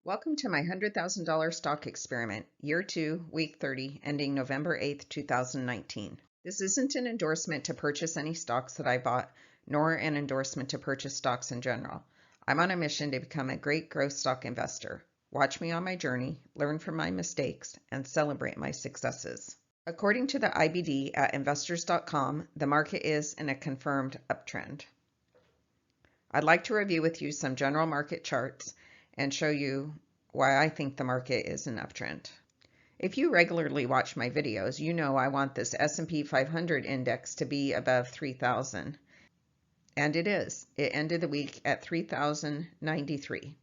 Welcome to my $100,000 stock experiment, year 2, week 30, ending November 8th, 2019. This isn't an endorsement to purchase any stocks that I bought, nor an endorsement to purchase stocks in general. I'm on a mission to become a great growth stock investor. Watch me on my journey, learn from my mistakes, and celebrate my successes. According to the IBD at investors.com, the market is in a confirmed uptrend. I'd like to review with you some general market charts and show you why I think the market is an uptrend. If you regularly watch my videos, you know I want this S&P 500 index to be above 3,000. And it is. It ended the week at 3,093.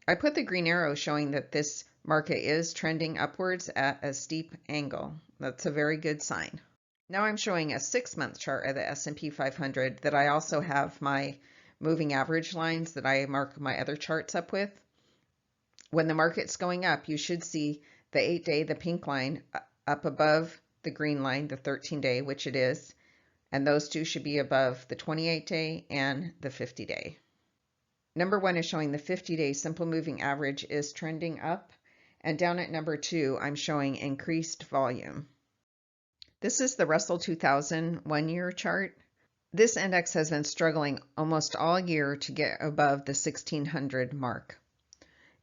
I put the green arrow showing that this market is trending upwards at a steep angle. That's a very good sign. Now I'm showing a 6-month chart of the S&P 500 that I also have my moving average lines that I mark my other charts up with. When the market's going up, you should see the 8-day, the pink line, up above the green line, the 13-day, which it is, and those two should be above the 28-day and the 50-day. Number 1 is showing the 50-day simple moving average is trending up, and down at number 2, I'm showing increased volume. This is the Russell 2000 one-year chart. This index has been struggling almost all year to get above the 1600 mark.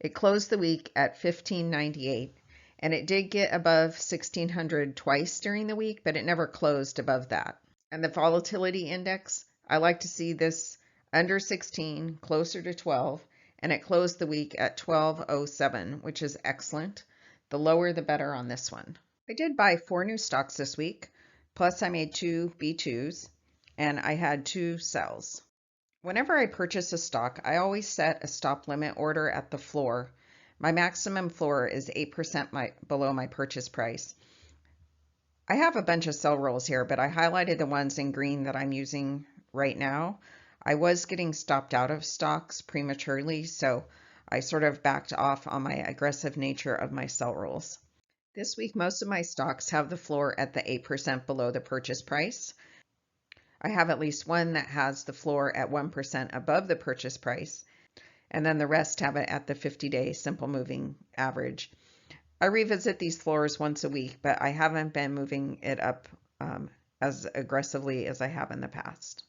It closed the week at 1598, and it did get above 1600 twice during the week, but it never closed above that. And the volatility index, I like to see this under 16, closer to 12, and it closed the week at 1207, which is excellent. The lower the better on this one. I did buy 4 new stocks this week, plus I made 2 B2s, and I had 2 sells. Whenever I purchase a stock, I always set a stop limit order at the floor. My maximum floor is 8% below my purchase price. I have a bunch of sell rules here, but I highlighted the ones in green that I'm using right now. I was getting stopped out of stocks prematurely, so I sort of backed off on my aggressive nature of my sell rules. This week, most of my stocks have the floor at the 8% below the purchase price. I have at least one that has the floor at 1% above the purchase price, and then the rest have it at the 50-day simple moving average. I revisit these floors once a week, but I haven't been moving it up as aggressively as I have in the past.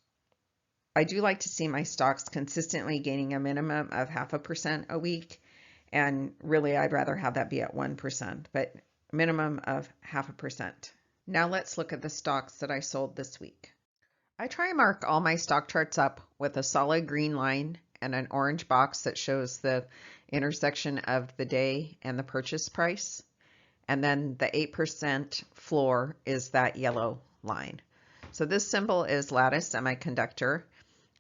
I do like to see my stocks consistently gaining a minimum of 0.5% a week, and really I'd rather have that be at 1%, but minimum of 0.5%. Now let's look at the stocks that I sold this week. I try and mark all my stock charts up with a solid green line and an orange box that shows the intersection of the day and the purchase price. And then the 8% floor is that yellow line. So this symbol is Lattice Semiconductor.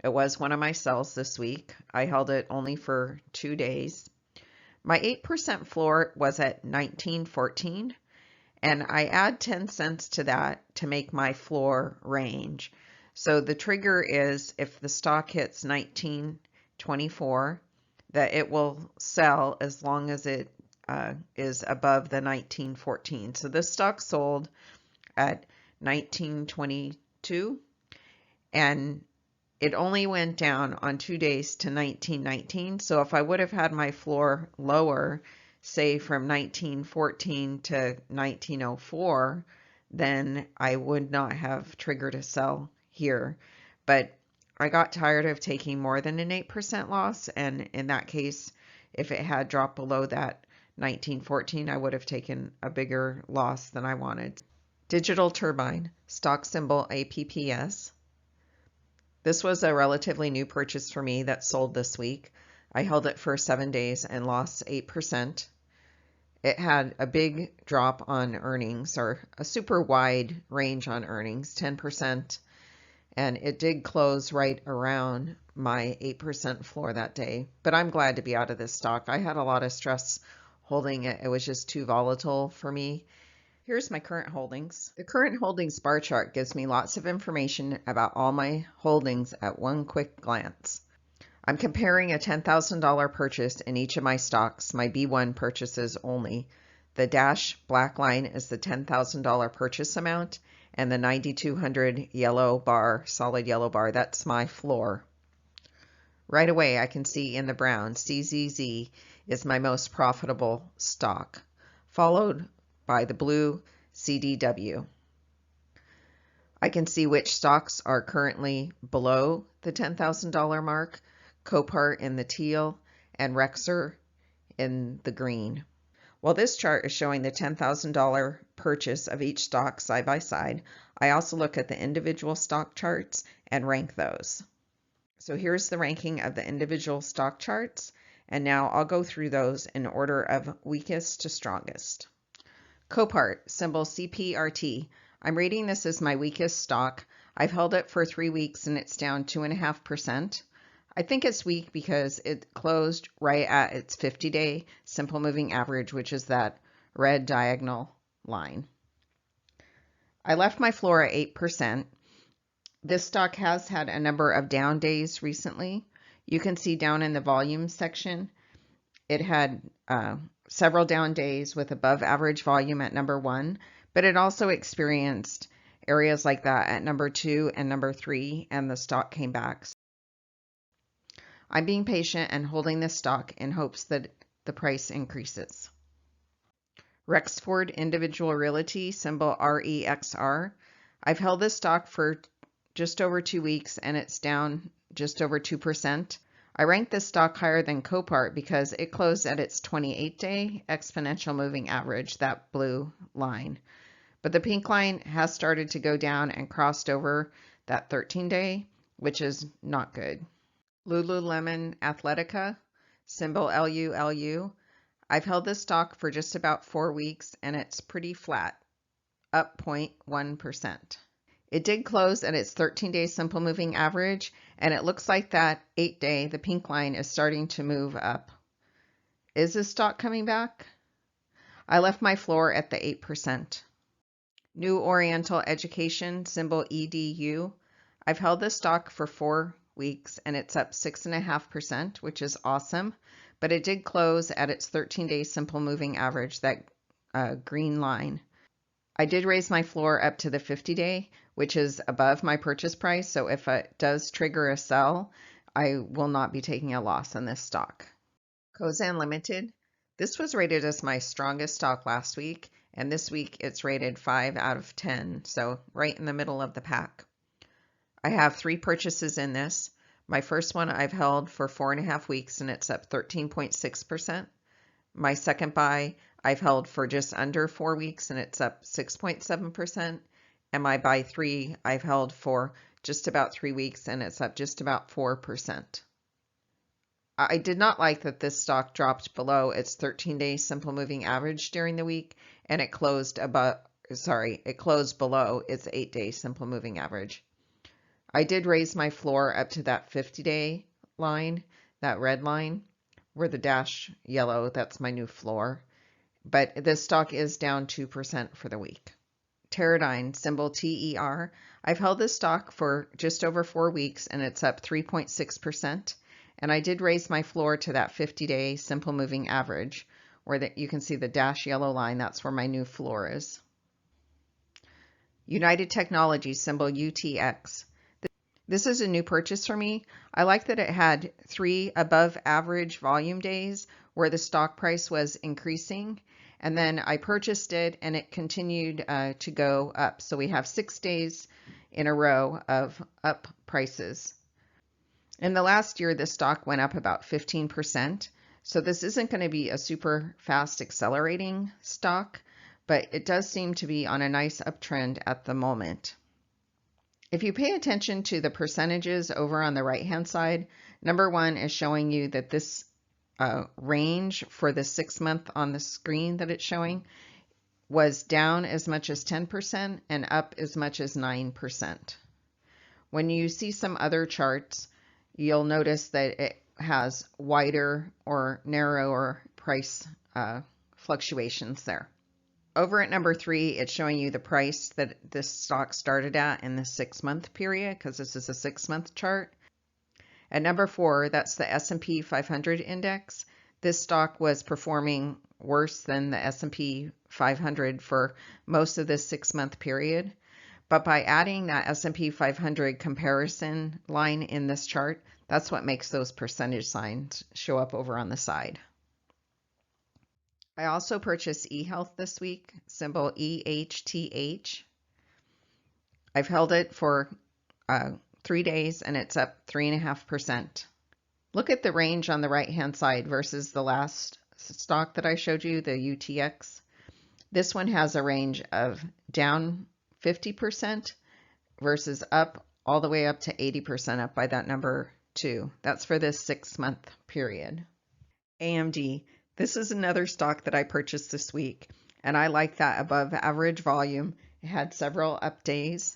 It was one of my sells this week. I held it only for 2 days. My 8% floor was at 1914, and I add 10 cents to that to make my floor range. So the trigger is if the stock hits 1924, that it will sell as long as it is above the 1914. So this stock sold at 1922, and it only went down on 2 days to 1919. So if I would have had my floor lower, say from 1914 to 1904, then I would not have triggered a sell here. But I got tired of taking more than an 8% loss, and in that case, if it had dropped below that 1914, I would have taken a bigger loss than I wanted. Digital Turbine, stock symbol APPS. This was a relatively new purchase for me that sold this week. I held it for 7 days and lost 8%. It had a big drop on earnings, or a super wide range on earnings, 10%. And it did close right around my 8% floor that day. But I'm glad to be out of this stock. I had a lot of stress holding it. It was just too volatile for me. Here's my current holdings. The current holdings bar chart gives me lots of information about all my holdings at one quick glance. I'm comparing a $10,000 purchase in each of my stocks, my B1 purchases only. The dashed black line is the $10,000 purchase amount, and the 9,200 yellow bar, solid yellow bar, that's my floor. Right away, I can see in the brown, CZZ is my most profitable stock, followed by the blue, CDW. I can see which stocks are currently below the $10,000 mark, Copart in the teal, and Rexer in the green. While this chart is showing the $10,000 purchase of each stock side by side, I also look at the individual stock charts and rank those. So here's the ranking of the individual stock charts, and now I'll go through those in order of weakest to strongest. Copart, symbol CPRT. I'm rating this as my weakest stock. I've held it for 3 weeks and it's down 2.5%. I think it's weak because it closed right at its 50-day simple moving average, which is that red diagonal line. I left my floor at 8%. This stock has had a number of down days recently. You can see down in the volume section, it had several down days with above average volume at number 1, but it also experienced areas like that at number 2 and number 3, and the stock came back. I'm being patient and holding this stock in hopes that the price increases. Rexford Individual Realty, symbol REXR. I've held this stock for just over 2 weeks and it's down just over 2%. I rank this stock higher than Copart because it closed at its 28-day exponential moving average, that blue line. But the pink line has started to go down and crossed over that 13-day, which is not good. Lululemon Athletica, symbol LULU. I've held this stock for just about 4 weeks and it's pretty flat, up 0.1%. It did close at its 13-day simple moving average, and it looks like that 8-day, the pink line, is starting to move up. Is this stock coming back? I left my floor at the 8%. New Oriental Education, symbol EDU. I've held this stock for 4 weeks and it's up 6.5%, which is awesome, but it did close at its 13-day simple moving average, that green line. I did raise my floor up to the 50-day, which is above my purchase price, so if it does trigger a sell, I will not be taking a loss on this stock. Cosan Limited. This was rated as my strongest stock last week, and this week it's rated 5 out of 10, so right in the middle of the pack. I have 3 purchases in this. My first one I've held for 4.5 weeks and it's up 13.6%. My second buy I've held for just under 4 weeks and it's up 6.7%. And my buy 3 I've held for just about 3 weeks and it's up just about 4%. I did not like that this stock dropped below its 13-day simple moving average during the week, and it closed below its 8-day simple moving average. I did raise my floor up to that 50-day line, that red line, where the dash yellow, that's my new floor. But this stock is down 2% for the week. Teradyne, symbol TER. I've held this stock for just over 4 weeks and it's up 3.6%. And I did raise my floor to that 50-day simple moving average, where you can see the dash yellow line, that's where my new floor is. United Technologies, symbol UTX. This is a new purchase for me. I like that it had 3 above average volume days where the stock price was increasing, and then I purchased it and it continued to go up. So we have 6 days in a row of up prices. In the last year, the stock went up about 15%. So this isn't going to be a super fast accelerating stock, but it does seem to be on a nice uptrend at the moment. If you pay attention to the percentages over on the right-hand side, number 1 is showing you that this range for the 6-month on the screen that it's showing was down as much as 10% and up as much as 9%. When you see some other charts, you'll notice that it has wider or narrower price fluctuations there. Over at number 3, it's showing you the price that this stock started at in the 6-month period, because this is a 6-month chart. At number 4, that's the S&P 500 index. This stock was performing worse than the S&P 500 for most of this 6-month period. But by adding that S&P 500 comparison line in this chart, that's what makes those percentage signs show up over on the side. I also purchased eHealth this week, symbol EHTH. I've held it for 3 days and it's up 3.5%. Look at the range on the right-hand side versus the last stock that I showed you, the UTX. This one has a range of down 50% versus up all the way up to 80% up by that number 2. That's for this 6-month period. AMD. This is another stock that I purchased this week, and I like that above average volume. It had several up days,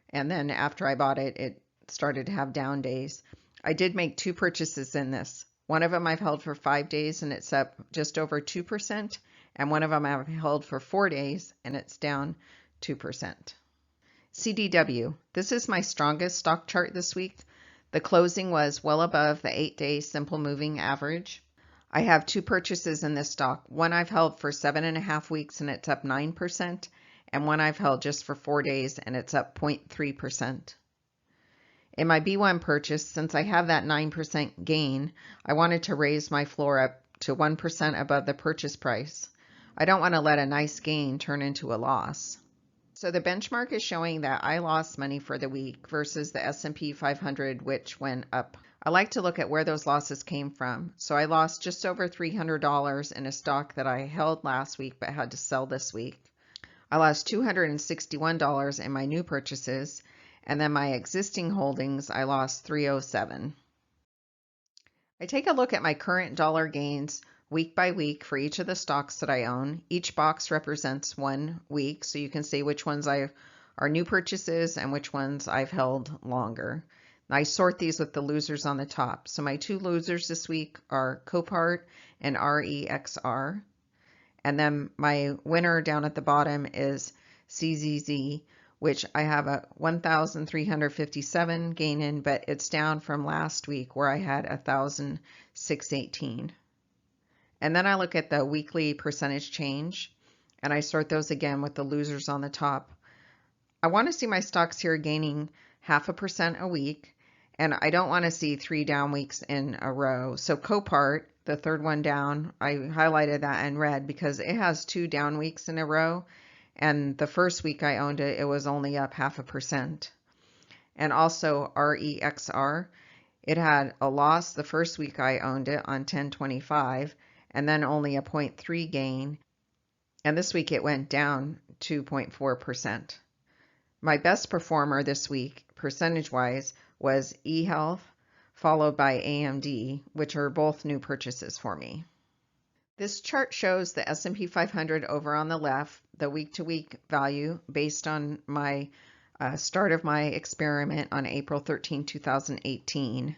and then after I bought it, it started to have down days. I did make 2 purchases in this. One of them I've held for 5 days and it's up just over 2%, and one of them I've held for 4 days and it's down 2%. CDW. This is my strongest stock chart this week. The closing was well above the 8-day simple moving average. I have 2 purchases in this stock. One I've held for 7.5 weeks and it's up 9%, and one I've held just for 4 days and it's up 0.3%. In my B1 purchase, since I have that 9% gain, I wanted to raise my floor up to 1% above the purchase price. I don't want to let a nice gain turn into a loss. So the benchmark is showing that I lost money for the week versus the S&P 500, which went up. I like to look at where those losses came from. So I lost just over $300 in a stock that I held last week but had to sell this week. I lost $261 in my new purchases, and then my existing holdings I lost $307. I take a look at my current dollar gains week by week for each of the stocks that I own. Each box represents 1 week, so you can see which ones are new purchases and which ones I've held longer. I sort these with the losers on the top. So my 2 losers this week are Copart and REXR. And then my winner down at the bottom is CZZ, which I have a 1,357 gain in, but it's down from last week where I had 1,618. And then I look at the weekly percentage change and I sort those again with the losers on the top. I want to see my stocks here gaining 0.5% a week, and I don't want to see 3 down weeks in a row. So Copart, the third one down, I highlighted that in red because it has 2 down weeks in a row. And the first week I owned it, it was only up 0.5%. And also REXR, it had a loss the first week I owned it on 10/25, and then only a 0.3 gain. And this week it went down 2.4%. My best performer this week, percentage-wise, was eHealth, followed by AMD, which are both new purchases for me. This chart shows the S&P 500 over on the left, the week-to-week value based on my start of my experiment on April 13, 2018.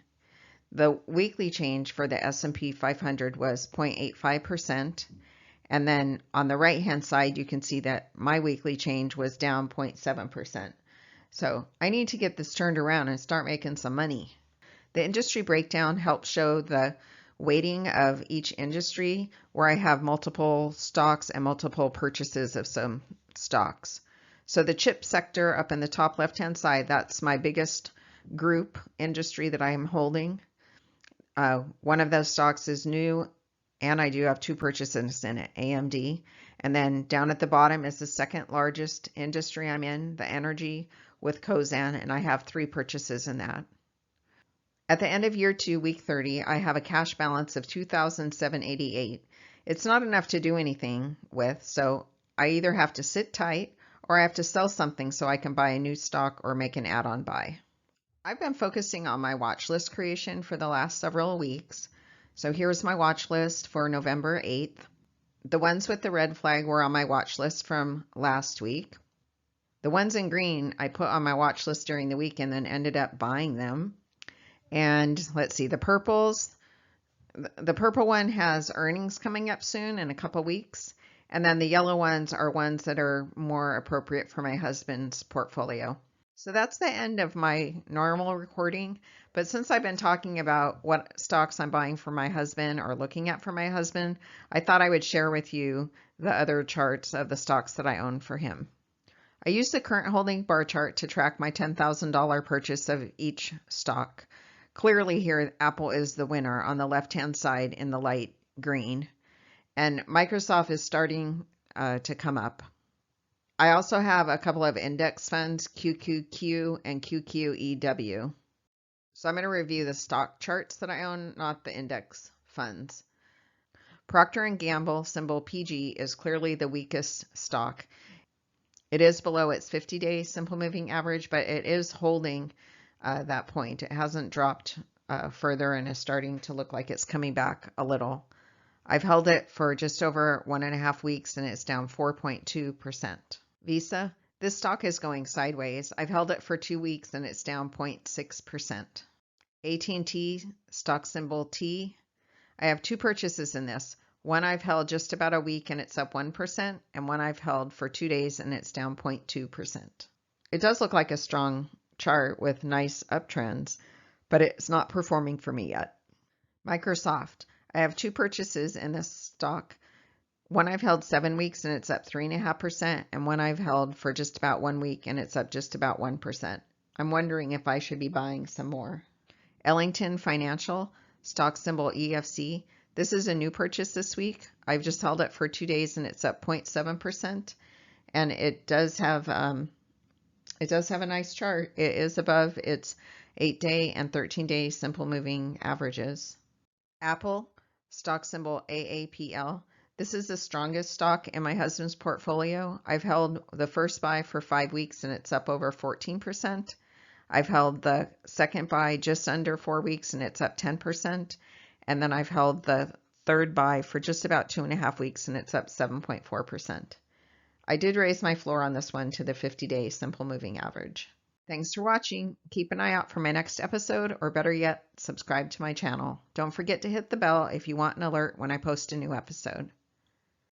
The weekly change for the S&P 500 was 0.85%. And then on the right-hand side, you can see that my weekly change was down 0.7%. So I need to get this turned around and start making some money. The industry breakdown helps show the weighting of each industry where I have multiple stocks and multiple purchases of some stocks. So the chip sector up in the top left-hand side, that's my biggest group industry that I am holding. One of those stocks is new, and I do have 2 purchases in it, AMD. And then down at the bottom is the second largest industry I'm in, the energy, with Cosan, and I have 3 purchases in that. At the end of year 2, week 30, I have a cash balance of $2,788. It's not enough to do anything with, so I either have to sit tight or I have to sell something so I can buy a new stock or make an add-on buy. I've been focusing on my watch list creation for the last several weeks. So here's my watch list for November 8th. The ones with the red flag were on my watch list from last week. The ones in green I put on my watch list during the week and then ended up buying them. And let's see, the purples. The purple one has earnings coming up soon in a couple weeks. And then the yellow ones are ones that are more appropriate for my husband's portfolio. So that's the end of my normal recording. But since I've been talking about what stocks I'm buying for my husband or looking at for my husband, I thought I would share with you the other charts of the stocks that I own for him. I use the current holding bar chart to track my $10,000 purchase of each stock. Clearly here, Apple is the winner on the left-hand side in the light green, and Microsoft is starting to come up. I also have a couple of index funds, QQQ and QQEW. So I'm going to review the stock charts that I own, not the index funds. Procter & Gamble, symbol PG, is clearly the weakest stock. It is below its 50-day simple moving average, but it is holding that point. It hasn't dropped further and is starting to look like it's coming back a little. I've held it for just over 1.5 weeks and it's down 4.2%. Visa, this stock is going sideways. I've held it for 2 weeks and it's down 0.6%. AT&T, stock symbol T. I have 2 purchases in this. One I've held just about a week and it's up 1%, and one I've held for 2 days and it's down 0.2%. It does look like a strong chart with nice uptrends, but it's not performing for me yet. Microsoft, I have 2 purchases in this stock. One I've held 7 weeks and it's up 3.5%, and one I've held for just about 1 week and it's up just about 1%. I'm wondering if I should be buying some more. Ellington Financial, stock symbol EFC. This is a new purchase this week. I've just held it for 2 days and it's up 0.7%, and it does have a nice chart. It is above its 8-day and 13-day simple moving averages. Apple, stock symbol AAPL. This is the strongest stock in my husband's portfolio. I've held the first buy for 5 weeks and it's up over 14%. I've held the second buy just under 4 weeks and it's up 10%. And then I've held the third buy for just about 2.5 weeks and it's up 7.4%. I did raise my floor on this one to the 50-day simple moving average. Thanks for watching. Keep an eye out for my next episode, or better yet, subscribe to my channel. Don't forget to hit the bell if you want an alert when I post a new episode.